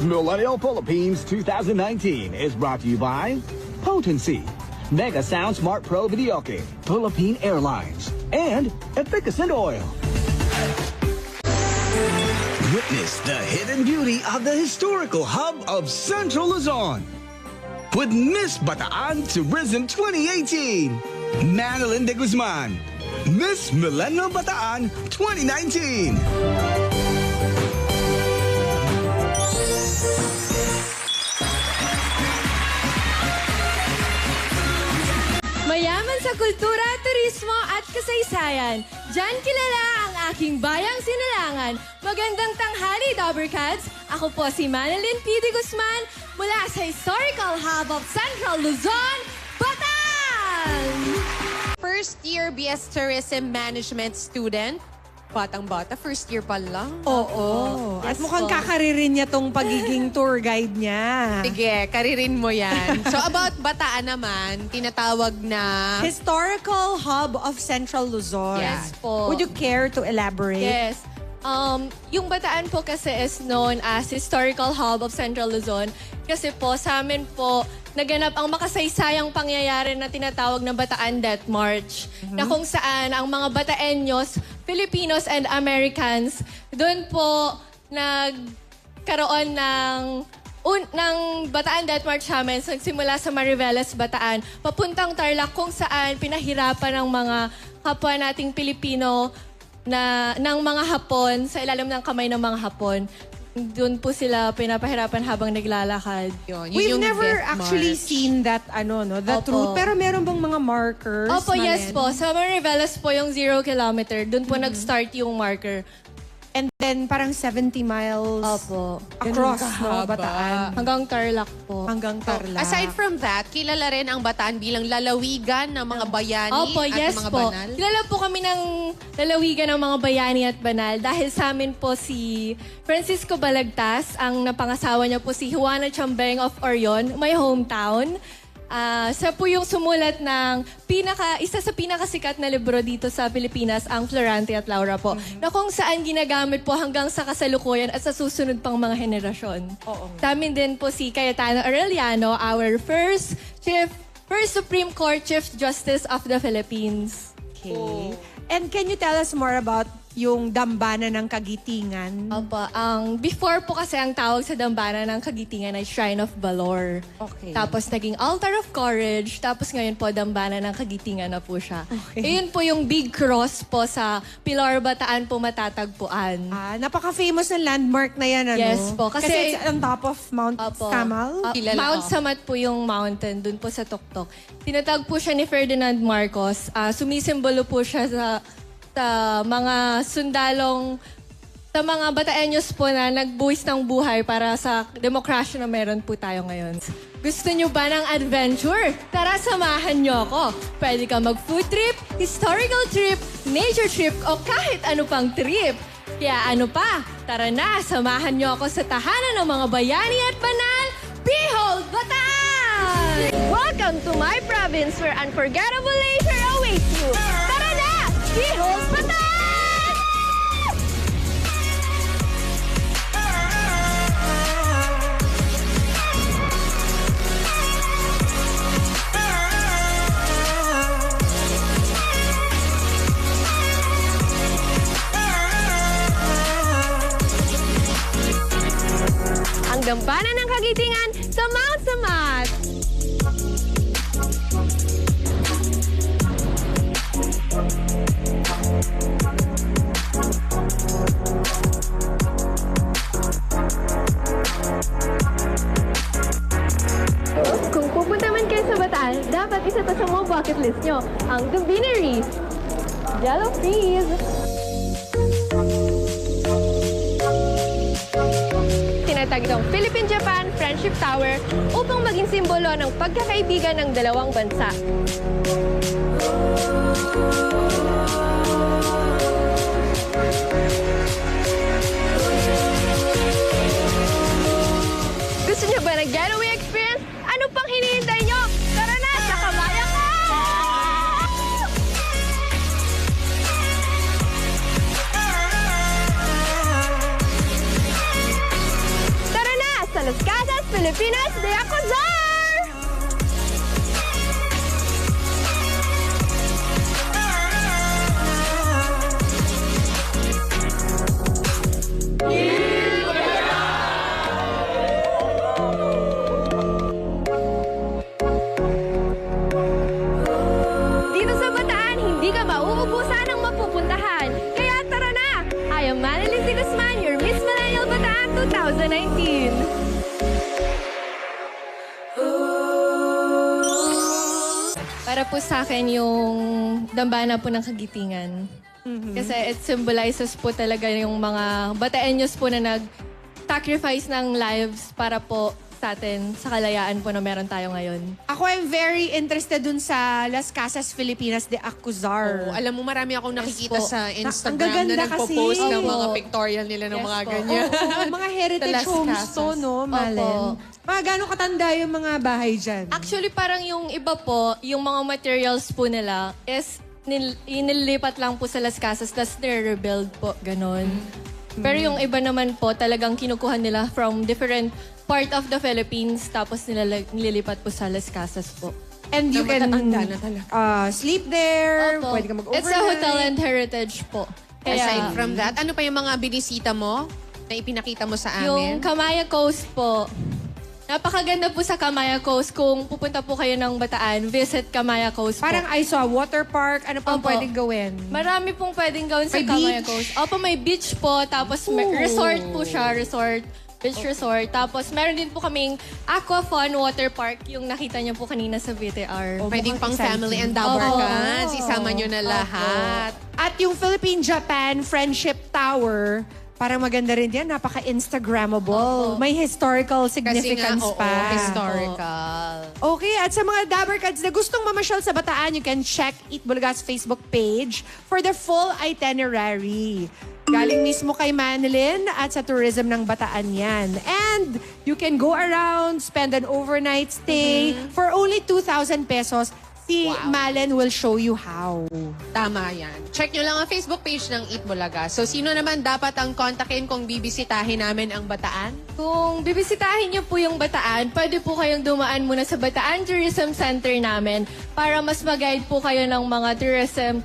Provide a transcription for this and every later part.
Millennial Philippines 2019 is brought to you by Potency, Mega Sound Smart Pro Videoke, Philippine Airlines, and Efficacent Oil. Witness the hidden beauty of the historical hub of Central Luzon with Miss Bataan Tourism 2018, Manilyn de Guzman, Miss Millennial Bataan 2019. Mayaman sa kultura, turismo at kasaysayan. Diyan kilala ang aking bayang Sinilangan. Magandang tanghali, Dobbercats. Ako po si Manilyn P. de Guzman mula sa Historical Hub of Central Luzon, Bataan! First year BS Tourism Management student. Batang-bata, first year pa lang. Oo. At Yes mukhang po. kakaririn niya tong pagiging tour guide niya. Sige, karirin mo yan. So about Bataan naman, tinatawag na... Historical Hub of Central Luzon. Yes po. Would you care to elaborate? Yes. Yung Bataan po kasi is known as Historical Hub of Central Luzon. Kasi po, sa amin po, naganap ang makasaysayang pangyayari na tinatawag na Bataan Death March. Na kung saan ang mga Bataenyos, Filipinos and Americans, doon po nagkaroon ng Bataan Death March namin. Nagsimula sa Mariveles, Bataan, papuntang Tarlac kung saan pinahirapan ng mga kapwa nating Pilipino ng mga Hapon, sa ilalim ng kamay ng mga Hapon. Doon po sila pinapahirapan habang naglalakad. Yun We've yung never Death actually March. seen that, that Opo. route. Pero meron bang mga markers? Opo, yes po. Sa Mariveles po yung 0 kilometer. Doon po nag-start yung marker. And then parang 70 miles Opo. across, Ganun no, kahaba. Bataan. Hanggang Tarlac po. Hanggang Tarlac. Aside from that, kilala rin ang Bataan bilang lalawigan ng mga bayani Opo, at yes mga po. banal. Kilala po kami ng lalawigan ng mga bayani at banal dahil sa amin po si Francisco Balagtas, ang napangasawa niya po si Juana Chambeng of Orion, my hometown. Siya po yung sumulat ng isa sa pinakasikat na libro dito sa Pilipinas, ang Florante at Laura po, na kung saan ginagamit po hanggang sa kasalukuyan at sa susunod pang mga henerasyon. Sa amin din po si Cayetano Arellano, our first Supreme Court Chief Justice of the Philippines. Okay. And can you tell us more about yung dambana ng Kagitingan? Opo, before po kasi ang tawag sa dambana ng Kagitingan ay Shrine of Valor. Okay. Tapos naging Altar of Courage. Tapos ngayon po, dambana ng Kagitingan na po siya. Okay. Ayun po yung big cross po sa Pilar, Bataan po matatagpuan. Napaka-famous na landmark na yan, ano? Yes po, kasi- it's on top of Mount Opo. Kamal. Kilala Mount ko. Samat po yung mountain, dun po sa Tuktok. Tinatag po siya ni Ferdinand Marcos. Sumisimbolo po siya sa mga sundalong, sa mga Bataenyos po na nagbuwis ng buhay para sa demokrasya na meron po tayo ngayon. Gusto nyo ba ng adventure? Tara, samahan nyo ako. Pwede ka mag-food trip, historical trip, nature trip, o kahit ano pang trip. Kaya ano pa? Tara na, samahan nyo ako sa tahanan ng mga bayani at banal. Behold, Bataan! Welcome to my province where unforgettable leisure awaits you. Tara na! Behold, Bataan! Ang gampanan ng Kagitingan sa Mount Samat. Kung pupunta man kayo sa Bataan, dapat isa to sa mga bucket list nyo, ang Dubini Reef. Jello Freeze! Tinatag itong Philippine-Japan Friendship Tower upang maging simbolo ng pagkakaibigan ng dalawang bansa. Gusto niyo ba ng getaway experience? Ano pang hinihintay niyo? Tara na, sa kabayan ko! Tara na, sa Filipinas de Acuzar! Dito sa Bataan, hindi ka mauubusan ng mapupuntahan. Kaya tara na! I am Manilyn de Guzman, your Miss Millennial Bataan 2019. Para po sa akin yung dambana po ng kagitingan. Kasi it symbolizes po talaga yung mga Bataeños po na nag-sacrifice ng lives para po sa atin, sa kalayaan po na meron tayo ngayon. Ako am very interested dun sa Las Casas Filipinas de Acuzar. Oh, alam mo, marami akong nakikita po. sa Ang Instagram gaganda na nagpo-post kasi. ng mga Opo. pictorial nila ng Yes mga po. ganyan. Oo, mga heritage Las homes Casas. to, no, Malen? Opo. Mga gano'ng katanda yung mga bahay dyan? Actually, parang yung iba po, yung mga materials po nila is inilipat lang po sa Las Casas, tapos nire-rebuild po, ganon. Pero yung iba naman po, talagang kinukuha nila from different part of the Philippines, tapos nililipat po sa Las Casas po. And you Na can matatanda na talaga. sleep there, Opo. pwede ka mag-overnight. It's a hotel and heritage po. Aside from that, ano pa yung mga binisita mo na ipinakita mo sa amin? Yung Kamaya Coast po. Napakaganda po sa Kamaya Coast. Kung pupunta po kayo ng Bataan, visit Kamaya Coast po. Parang I saw water park, ano pang Opo. pwedeng gawin? Marami pong pwedeng gawin sa May Kamaya beach? Coast. Opo, may beach po. Tapos may Ooh. resort po siya. Beach resort. Tapos meron din po kaming Aqua Fun Water Park. Yung nakita niyo po kanina sa VTR. Pwedeng pang exciting. family and Opo. dabarkans. Isama nyo na lahat. At yung Philippine-Japan Friendship Tower, parang maganda rin yan. Napaka-Instagrammable. Opo. May historical Kasi nga, significance oo, pa. historical. Okay, at sa mga Dabarkads na gustong mamasyal sa Bataan, you can check Eat Bulaga's Facebook page for the full itinerary. Galing mismo kay Manilyn at sa tourism ng Bataan yan. And you can go around, spend an overnight stay for only 2,000 pesos. Si Wow. Malen will show you how. Tama yan. Check nyo lang ang Facebook page ng Eat Bulaga. So, sino naman dapat ang kontakin kung bibisitahin namin ang Bataan? Kung bibisitahin niyo po yung Bataan, pwede po kayong dumaan muna sa Bataan Tourism Center namin para mas mag-guide po kayo ng mga tourism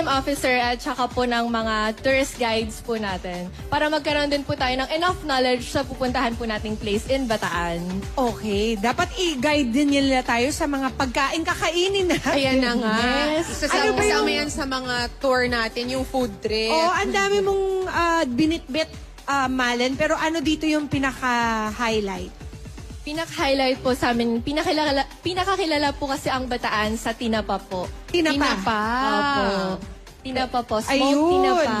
officer at saka po ng mga tourist guides po natin para magkaroon din po tayo ng enough knowledge sa pupuntahan po nating place in Bataan. Okay, dapat i-guide din nila tayo sa mga pagkain kakainin natin. Ayan na nga. Yes. Isasama Ano ba yung- yan sa mga tour natin, yung food trip. Oo, ang dami mong binitbit, Malen. Pero ano dito yung pinaka-highlight? Pinaka-highlight po sa amin, pinakakilala po kasi ang Bataan sa tinapa po. Tinapa. Opo. Tinapa po. Smoked Ayun. tinapa.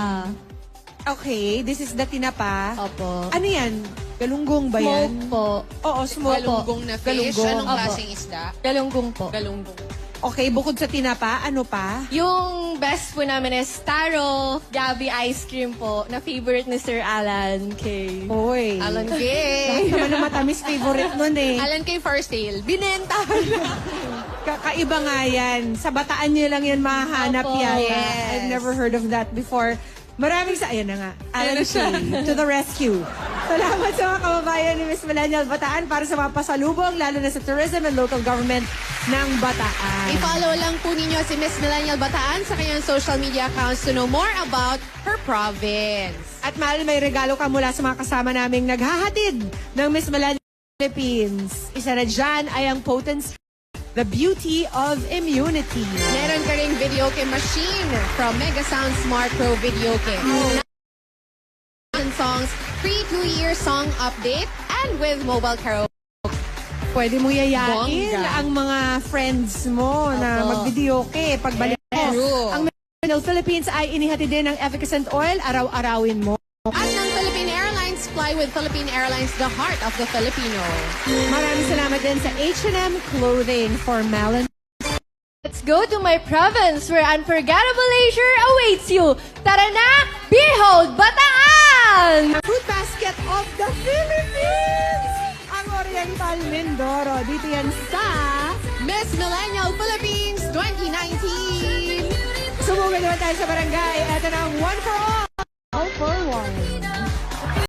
Okay, this is the tinapa. Opo. Ano yan? Galunggong ba yan? Smoke po. Oo, smoke. Galunggong na fish. Galunggong. Anong Opo. klaseng isda? Galunggong po. Galunggong. Okay, bukod sa tinapa, ano pa? Yung best po namin is Taro Gabi Ice Cream po na favorite ni Sir Alan K. Hoy. Alan Kahit Kay. naman na matamis favorite nun eh. Alan Kay for sale. Binenta. Kakaiba nga yan. Sa Bataan nyo lang yan mahahanap Opo. yata. Yes. I've never heard of that before. Maraming ayan na nga. Alan Ayan na siya. Kay, to the rescue. Salamat sa mga kababayan ni Miss Millennial Bataan para sa mga pasalubong, lalo na sa tourism and local government ng Bataan. I-follow lang po ninyo si Miss Millennial Bataan sa kanyang social media accounts to know more about her province. At Mal, may regalo ka mula sa mga kasama naming naghahatid ng Miss Millennial Philippines. Isa na dyan ay ang Potency, the beauty of immunity. Meron ka ring video game machine from Mega Sound Smart Pro Video Game. Songs, free 2-year song update, and with mobile karaoke. Pwede mo yayain Bongga. ang mga friends mo na Opo. mag-videoke pagbalik mo. True. Ang Millennial Philippines ay inihati din ng Efficacent Oil, araw-arawin mo. At ng Philippine Airlines, fly with Philippine Airlines, the heart of the Filipino. Maraming salamat din sa H&M Clothing for Malin. Let's go to my province where unforgettable leisure awaits you. Tara na! Behold, Bataan! Food Basket of the Philippines! Ang Oriental Mindoro. Dito yan sa Miss Millennial Philippines 2019! Sumugod naman tayo sa barangay. Ito na ang One for All. All for One.